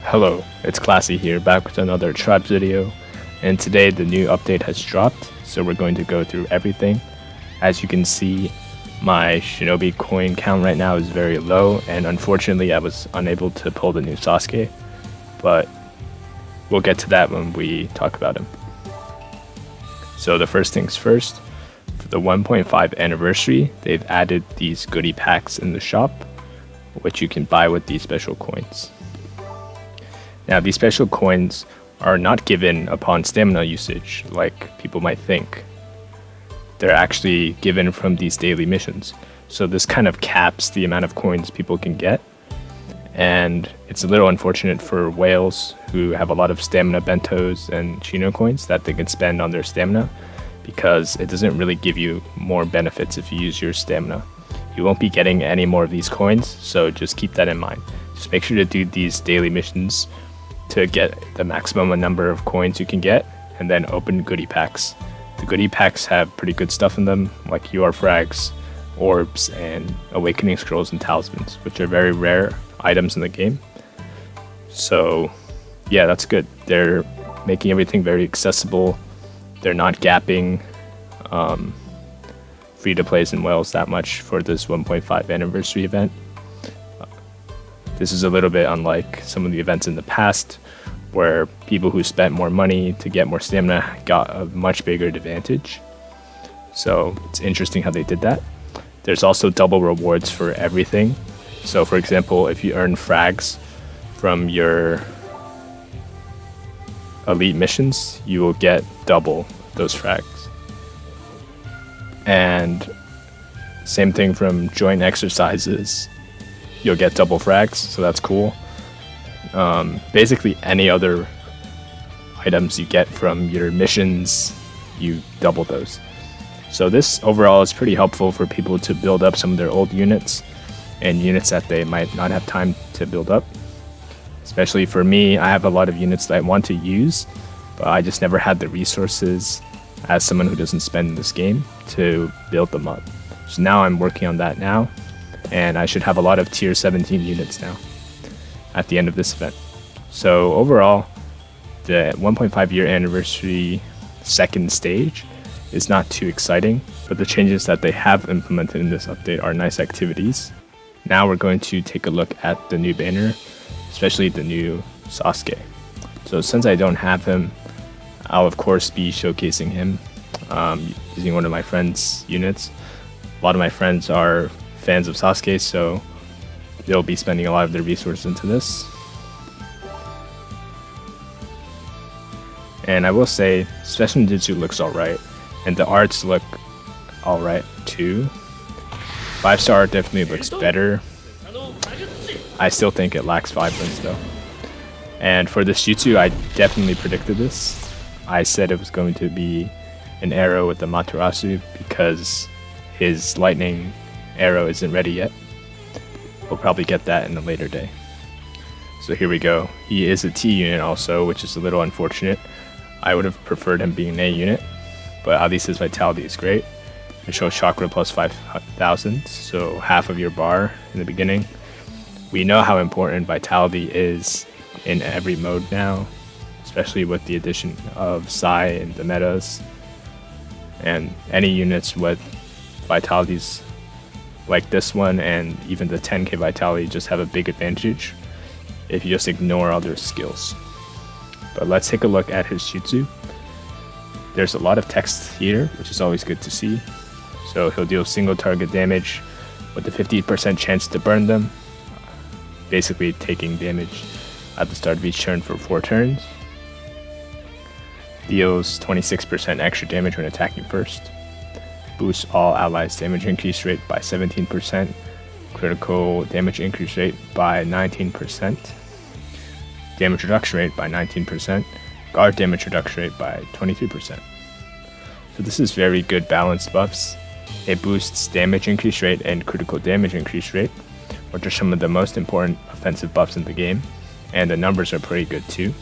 Hello, it's Classy here, back with another Tribes video, and today the new update has dropped, so we're going to go through everything. As you can see, my Shinobi coin count right now is very low, and unfortunately I was unable to pull the new Sasuke, but we'll get to that when we talk about him. So the first things first, for the 1.5 anniversary, they've added these goodie packs in the shop, which you can buy with these special coins. Now, these special coins are not given upon stamina usage, like people might think. They're actually given from these daily missions. So this kind of caps the amount of coins people can get. And it's a little unfortunate for whales who have a lot of stamina bentos and Chino coins that they can spend on their stamina, because it doesn't really give you more benefits if you use your stamina. You won't be getting any more of these coins, so just keep that in mind. Just make sure to do these daily missions to get the maximum number of coins you can get, and then open goodie packs. The goodie packs have pretty good stuff in them, like UR frags, orbs, and awakening scrolls and talismans, which are very rare items in the game. So yeah, that's good. They're making everything very accessible. They're not gapping free-to-plays in Wales that much for this 1.5 anniversary event. This is a little bit unlike some of the events in the past, where people who spent more money to get more stamina got a much bigger advantage. So it's interesting how they did that. There's also double rewards for everything. So for example, if you earn frags from your elite missions, you will get double those frags. And same thing from joint exercises. You'll get double frags, so that's cool. Basically any other items you get from your missions, you double those. So this overall is pretty helpful for people to build up some of their old units and units that they might not have time to build up. Especially for me, I have a lot of units that I want to use, but I just never had the resources as someone who doesn't spend in this game to build them up. So now I'm working on that now, and I should have a lot of tier 17 units now at the end of this event. So overall, the 1.5 year anniversary second stage is not too exciting, but the changes that they have implemented in this update are nice activities. Now we're going to take a look at the new banner, especially the new Sasuke. So since I don't have him, I'll of course be showcasing him using one of my friend's units. A lot of my friends are fans of Sasuke, so they'll be spending a lot of their resources into this. And I will say, Special Ninjutsu looks alright, and the arts look alright too. 5-star art definitely looks better. I still think it lacks vibrance though. And for this jutsu, I definitely predicted this. I said it was going to be an arrow with the Materasu because his lightning arrow isn't ready yet. We'll probably get that in a later day. So here we go. He is a T unit also, which is a little unfortunate. I would have preferred him being an A unit, but at least his vitality is great. It shows chakra plus 5,000, so half of your bar in the beginning. We know how important vitality is in every mode now, especially with the addition of Sai and the metas. And any units with vitalities like this one and even the 10k vitality just have a big advantage if you just ignore other skills. But let's take a look at his jutsu. There's a lot of text here, which is always good to see. So he'll deal single target damage with a 50% chance to burn them, basically taking damage at the start of each turn for 4 turns. Deals 26% extra damage when attacking first. Boosts all allies' damage increase rate by 17%, critical damage increase rate by 19%, damage reduction rate by 19%, guard damage reduction rate by 23%. So this is very good balanced buffs. It boosts damage increase rate and critical damage increase rate, which are some of the most important offensive buffs in the game, and the numbers are pretty good too.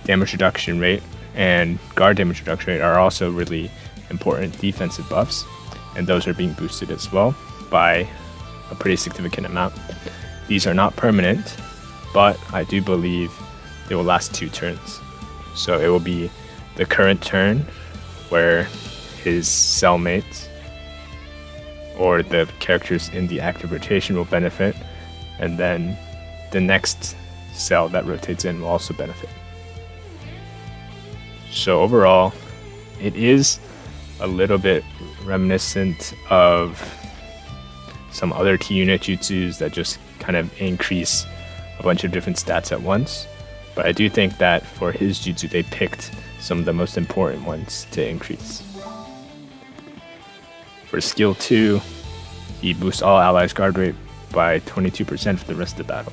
Damage reduction rate and guard damage reduction rate are also really important defensive buffs, and those are being boosted as well by a pretty significant amount. These are not permanent, but I do believe it will last 2 turns. So it will be the current turn where his cellmates or the characters in the active rotation will benefit, and then the next cell that rotates in will also benefit. So overall, it is a little bit reminiscent of some other key unit jutsus that just kind of increase a bunch of different stats at once. But I do think that for his jutsu, they picked some of the most important ones to increase. For skill 2, he boosts all allies' guard rate by 22% for the rest of the battle.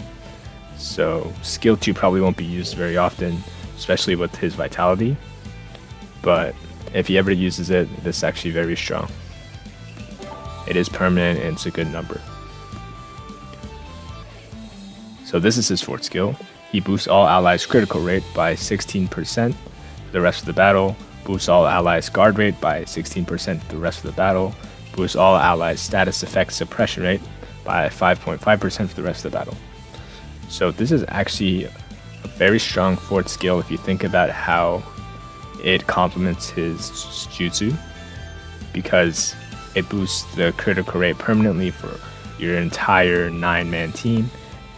So skill 2 probably won't be used very often, especially with his vitality. But if he ever uses it, this is actually very strong. It is permanent and it's a good number. So this is his 4th skill. He boosts all allies' critical rate by 16% for the rest of the battle, boosts all allies' guard rate by 16% for the rest of the battle, boosts all allies' status effect suppression rate by 5.5% for the rest of the battle. So this is actually a very strong 4th skill if you think about how it complements his jutsu, because it boosts the critical rate permanently for your entire 9-man team,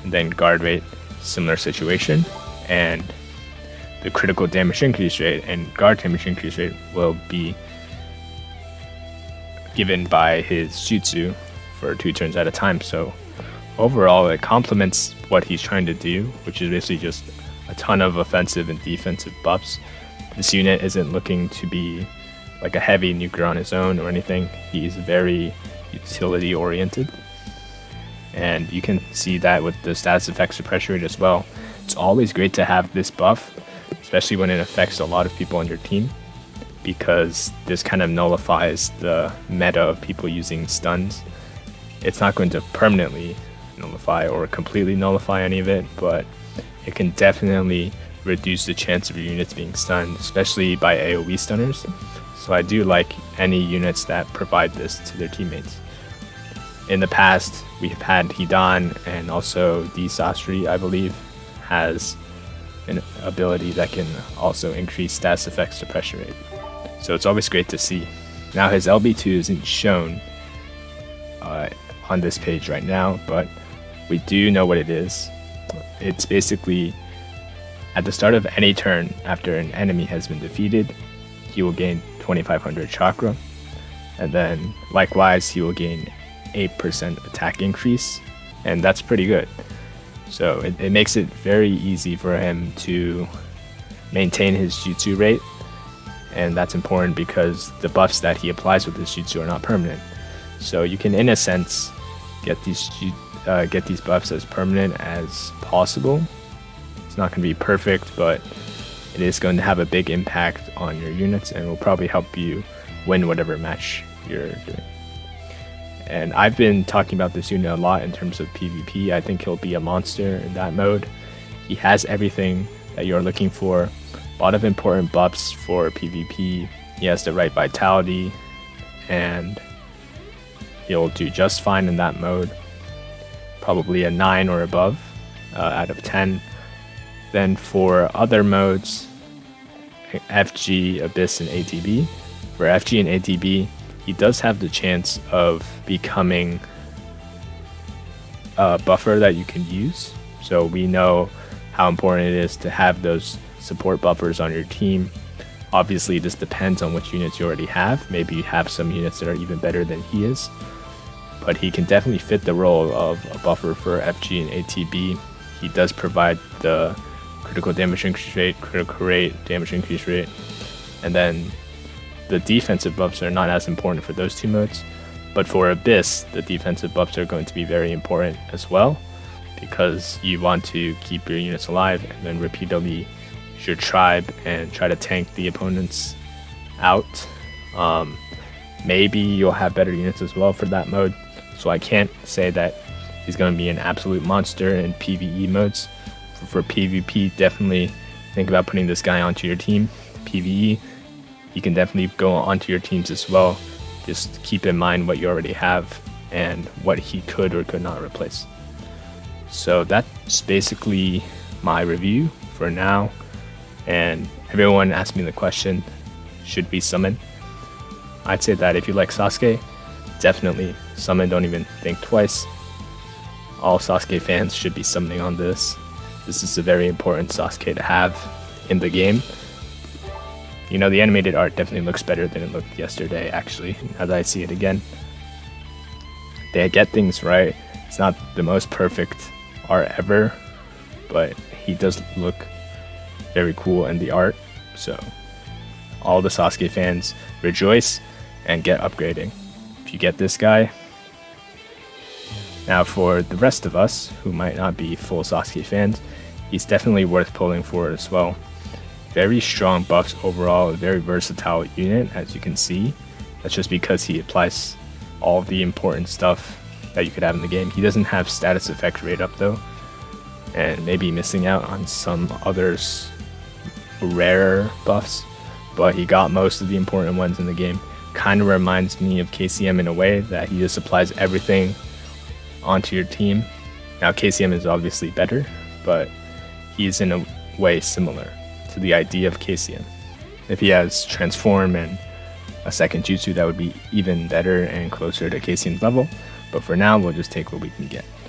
and then guard rate, similar situation, and the critical damage increase rate and guard damage increase rate will be given by his jutsu for 2 turns at a time. So overall, it complements what he's trying to do, which is basically just a ton of offensive and defensive buffs. This unit isn't looking to be like a heavy nuker on his own or anything. He's very utility oriented, and you can see that with the status effect suppression rate as well. It's always great to have this buff, especially when it affects a lot of people on your team, because this kind of nullifies the meta of people using stuns. It's not going to permanently nullify or completely nullify any of it, but it can definitely reduce the chance of your units being stunned, especially by AoE stunners. So I do like any units that provide this to their teammates. In the past, we've had Hidan, and also D Sasori, I believe, has an ability that can also increase status effect suppression rate. So it's always great to see. Now his LB2 isn't shown on this page right now, but we do know what it is. It's basically at the start of any turn after an enemy has been defeated, he will gain 2500 chakra, and then likewise he will gain 8% attack increase, and that's pretty good. So it makes it very easy for him to maintain his jutsu rate, and that's important because the buffs that he applies with his jutsu are not permanent. So you can, in a sense, get these buffs as permanent as possible. It's not going to be perfect, but it is going to have a big impact on your units and will probably help you win whatever match you're doing. And I've been talking about this unit a lot in terms of PvP. I think he'll be a monster in that mode. He has everything that you're looking for. A lot of important buffs for PvP. He has the right vitality, and he'll do just fine in that mode. Probably a 9 or above out of 10. Then for other modes, FG, Abyss, and ATB. For FG and ATB, he does have the chance of becoming a buffer that you can use. So we know how important it is to have those support buffers on your team. Obviously, this depends on which units you already have. Maybe you have some units that are even better than he is. But he can definitely fit the role of a buffer for FG and ATB. He does provide the critical damage increase rate, critical rate, damage increase rate, and then the defensive buffs are not as important for those 2 modes. But for Abyss, the defensive buffs are going to be very important as well, because you want to keep your units alive and then repeatedly use your tribe and try to tank the opponents out. Maybe you'll have better units as well for that mode, so I can't say that he's going to be an absolute monster in PvE modes. For PvP, definitely think about putting this guy onto your team. PvE, he can definitely go onto your teams as well. Just keep in mind what you already have and what he could or could not replace. So that's basically my review for now. And everyone asked me the question, should we summon? I'd say that if you like Sasuke, definitely summon, don't even think twice. All Sasuke fans should be summoning on this. This is a very important Sasuke to have in the game. You know, the animated art definitely looks better than it looked yesterday, actually, now that I see it again. They get things right. It's not the most perfect art ever, but he does look very cool in the art. So all the Sasuke fans rejoice and get upgrading if you get this guy. Now for the rest of us who might not be full Sasuke fans, he's definitely worth pulling for as well. Very strong buffs overall, a very versatile unit, as you can see. That's just because he applies all the important stuff that you could have in the game. He doesn't have status effect rate up though, and maybe missing out on some others rarer buffs, but he got most of the important ones in the game. Kind of reminds me of KCM in a way that he just applies everything onto your team. Now KCM is obviously better, but he's in a way similar to the idea of KCM. If he has transform and a second jutsu, that would be even better and closer to KCM's level, but for now we'll just take what we can get.